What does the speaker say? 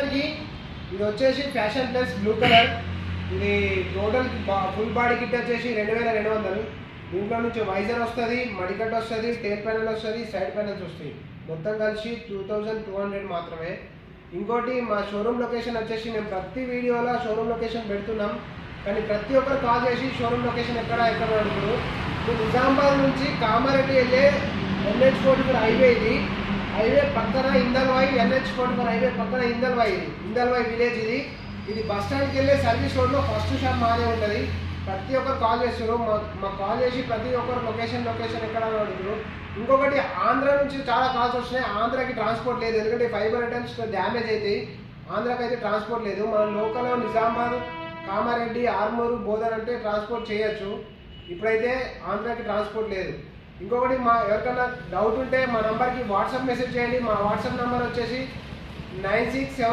అందరికీ ఇది వచ్చేసి ఫ్యాషన్ ప్లస్ బ్లూ కలర్. ఇది టోటల్ ఫుల్ బాడీ కిట్ వచ్చేసి 2200. దీంట్లో నుంచి వైజర్ వస్తుంది, మడికట్ వస్తుంది, టేల్ ప్యానెల్ వస్తుంది, సైడ్ ప్యానెల్స్ వస్తాయి. మొత్తం కలిసి 2200 మాత్రమే. ఇంకోటి మా షోరూమ్ లొకేషన్ వచ్చేసి మేము ప్రతి వీడియోలో షోరూమ్ లొకేషన్ పెడుతున్నాం, కానీ ప్రతి ఒక్కరు కాల్ చేసి షోరూమ్ లొకేషన్ ఎక్కడ అడుగుతారు. నిజామాబాద్ నుంచి కామారెడ్డి వెళ్ళే NH44 హైవే, ఇది హైవే పక్కన ఇందల్వాయి, NH44 హైవే పక్కన ఇందల్వాయి విలేజ్. ఇది బస్ స్టాండ్కి వెళ్ళే సర్వీస్ రోడ్లో ఫస్ట్ షాప్ మాదే ఉంటుంది. ప్రతి ఒక్కరు కాల్ చేస్తారు, మాకు కాల్ చేసి ప్రతి ఒక్కరు లొకేషన్ ఎక్కడ అడుగుతారు. ఇంకొకటి ఆంధ్ర నుంచి చాలా కాల్స్ వస్తున్నాయి. ఆంధ్రాకి ట్రాన్స్పోర్ట్ లేదు, ఎందుకంటే ఫైబర్ ఐటమ్స్ డ్యామేజ్ అవుతాయి. ఆంధ్రాకి అయితే ట్రాన్స్పోర్ట్ లేదు. మన లోకల్లో నిజామాబాద్, కామారెడ్డి, ఆర్మూరు, బోధన్ అంటే ట్రాన్స్పోర్ట్ చేయొచ్చు. ఇప్పుడైతే ఆంధ్రాకి ట్రాన్స్పోర్ట్ లేదు. ఇంకొకటి ఎవరికైనా డౌట్ ఉంటే మా నంబర్కి వాట్సాప్ మెసేజ్ చేయండి. మా వాట్సాప్ నెంబర్ వచ్చేసి 9674